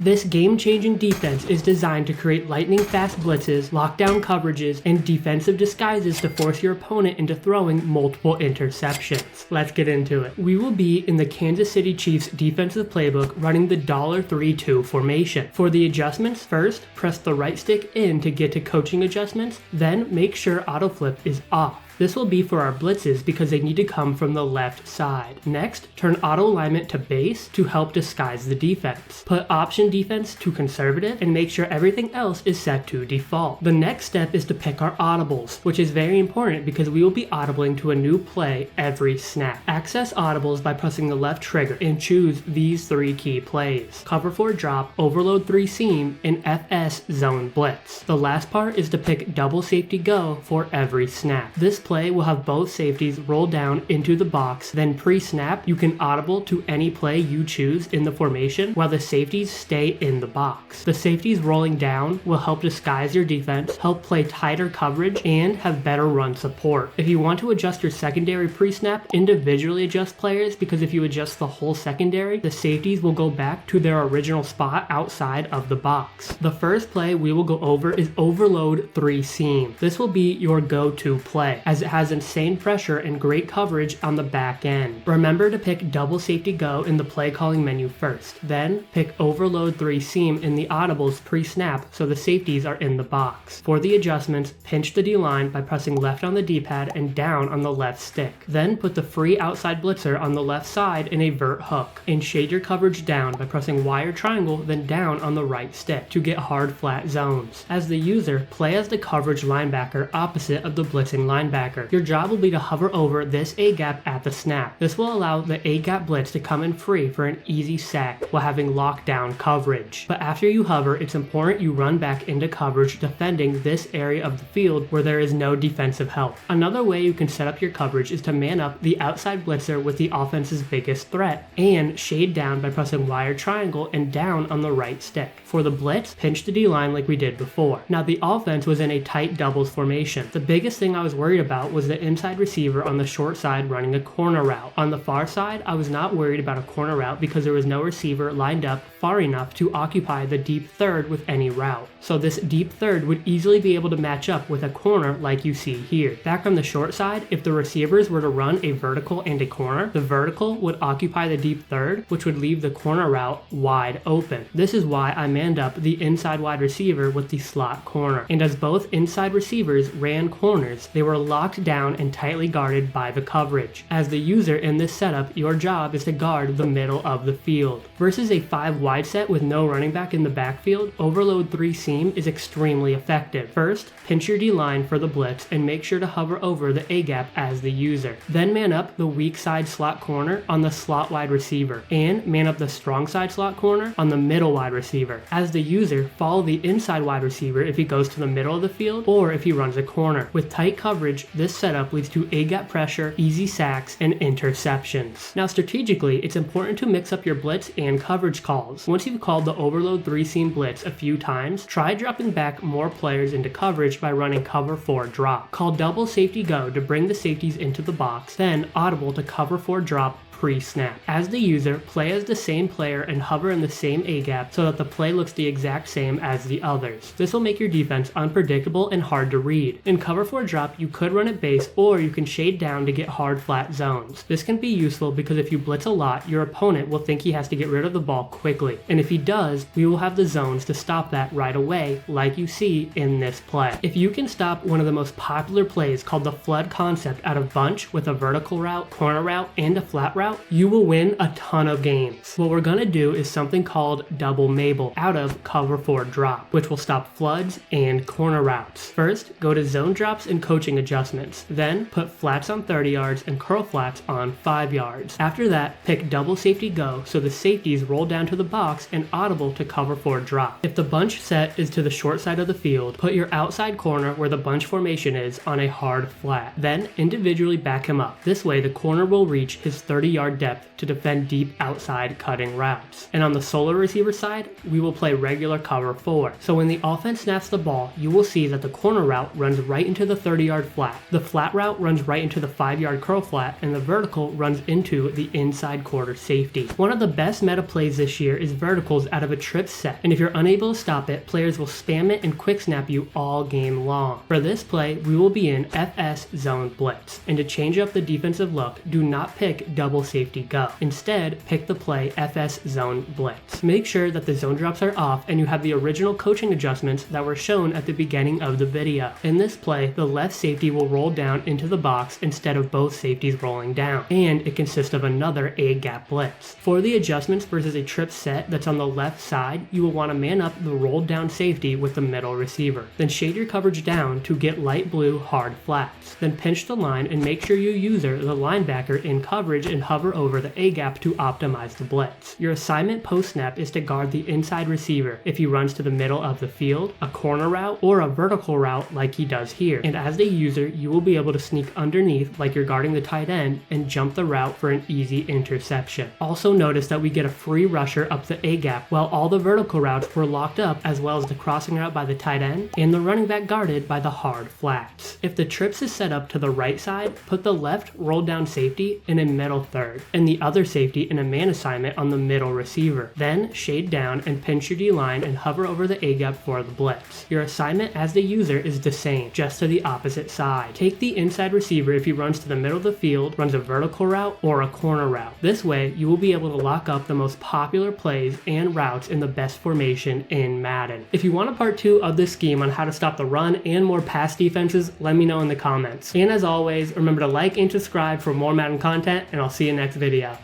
This game-changing defense is designed to create lightning-fast blitzes, lockdown coverages, and defensive disguises to force your opponent into throwing multiple interceptions. Let's get into it. We will be in the Kansas City Chiefs defensive playbook running the $3-2 formation. For the adjustments, first, press the right stick in to get to coaching adjustments, then make sure autoflip is off. This will be for our blitzes because they need to come from the left side. Next, turn auto alignment to base to help disguise the defense. Put option defense to conservative and make sure everything else is set to default. The next step is to pick our audibles, which is very important because we will be audibling to a new play every snap. Access audibles by pressing the left trigger and choose these 3 key plays: cover 4 drop, overload 3 seam, and FS zone blitz. The last part is to pick double safety go for every snap. This play will have both safeties roll down into the box, then pre-snap you can audible to any play you choose in the formation while the safeties stay in the box. The safeties rolling down will help disguise your defense, help play tighter coverage, and have better run support. If you want to adjust your secondary pre-snap, individually adjust players because if you adjust the whole secondary, the safeties will go back to their original spot outside of the box. The first play we will go over is overload 3 seam. This will be your go-to play as it has insane pressure and great coverage on the back end. Remember to pick double safety go in the play calling menu first. Then pick overload 3 seam in the audibles pre-snap so the safeties are in the box. For the adjustments, pinch the D line by pressing left on the D-pad and down on the left stick. Then put the free outside blitzer on the left side in a vert hook and shade your coverage down by pressing Y or triangle then down on the right stick to get hard flat zones. As the user, play as the coverage linebacker opposite of the blitzing linebacker. Your job will be to hover over this A-gap at the snap. This will allow the A-gap blitz to come in free for an easy sack while having lockdown coverage. But after you hover, it's important you run back into coverage defending this area of the field where there is no defensive help. Another way you can set up your coverage is to man up the outside blitzer with the offense's biggest threat and shade down by pressing Y or triangle and down on the right stick. For the blitz, pinch the D-line like we did before. Now the offense was in a tight doubles formation. The biggest thing I was worried about was the inside receiver on the short side running a corner route. On the far side, I was not worried about a corner route because there was no receiver lined up far enough to occupy the deep third with any route. So this deep third would easily be able to match up with a corner like you see here. Back on the short side, if the receivers were to run a vertical and a corner, the vertical would occupy the deep third, which would leave the corner route wide open. This is why I manned up the inside wide receiver with the slot corner. And as both inside receivers ran corners, they were locked down and tightly guarded by the coverage. As the user in this setup, your job is to guard the middle of the field. Versus a 5 wide set with no running back in the backfield, overload 3 seam is extremely effective. First, pinch your D-line for the blitz and make sure to hover over the A-gap as the user. Then man up the weak side slot corner on the slot wide receiver and man up the strong side slot corner on the middle wide receiver. As the user, follow the inside wide receiver if he goes to the middle of the field or if he runs a corner. With tight coverage, this setup leads to A-gap pressure, easy sacks, and interceptions. Now strategically, it's important to mix up your blitz and coverage calls. Once you've called the overload 3 seam blitz a few times, try dropping back more players into coverage by running cover 4 drop. Call double safety go to bring the safeties into the box, then audible to cover 4 drop pre-snap. As the user, play as the same player and hover in the same A-gap so that the play looks the exact same as the others. This will make your defense unpredictable and hard to read. In cover 4 drop, you could run it base or you can shade down to get hard flat zones. This can be useful because if you blitz a lot, your opponent will think he has to get rid of the ball quickly. And if he does, we will have the zones to stop that right away, like you see in this play. If you can stop one of the most popular plays called the flood concept out of bunch with a vertical route, corner route, and a flat route, you will win a ton of games. What we're gonna do is something called double Mabel out of cover 4 drop, which will stop floods and corner routes. First, go to zone drops and coaching adjustments. Then put flats on 30 yards and curl flats on 5 yards. After that, pick double safety go so the safeties roll down to the box and audible to cover 4 drop. If the bunch set is to the short side of the field, put your outside corner where the bunch formation is on a hard flat. Then individually back him up. This way the corner will reach his 30 yard depth to defend deep outside cutting routes. And on the solo receiver side, we will play regular cover 4. So when the offense snaps the ball, you will see that the corner route runs right into the 30-yard flat. The flat route runs right into the 5-yard curl flat, and the vertical runs into the inside quarter safety. One of the best meta plays this year is verticals out of a trip set, and if you're unable to stop it, players will spam it and quick snap you all game long. For this play, we will be in FS zone blitz, and to change up the defensive look, do not pick double safety go. Instead, pick the play FS zone blitz. Make sure that the zone drops are off and you have the original coaching adjustments that were shown at the beginning of the video. In this play, the left safety will roll down into the box instead of both safeties rolling down, and it consists of another A-gap blitz. For the adjustments versus a trip set that's on the left side, you will want to man up the rolled down safety with the middle receiver. Then shade your coverage down to get light blue hard flats. Then pinch the line and make sure you user the linebacker in coverage and hover over the A-gap to optimize the blitz. Your assignment post-snap is to guard the inside receiver if he runs to the middle of the field, a corner route, or a vertical route like he does here. And as the user, you will be able to sneak underneath like you're guarding the tight end and jump the route for an easy interception. Also notice that we get a free rusher up the A-gap while all the vertical routes were locked up, as well as the crossing route by the tight end and the running back guarded by the hard flats. If the trips is set up to the right side, put the left roll down safety in a middle third and the other safety in a man assignment on the middle receiver. Then shade down and pinch your D-line and hover over the A-gap for the blitz. Your assignment as the user is the same, just to the opposite side. Take the inside receiver if he runs to the middle of the field, runs a vertical route, or a corner route. This way, you will be able to lock up the most popular plays and routes in the best formation in Madden. If you want a part 2 of this scheme on how to stop the run and more pass defenses, let me know in the comments. And as always, remember to like and subscribe for more Madden content, and I'll see you next video.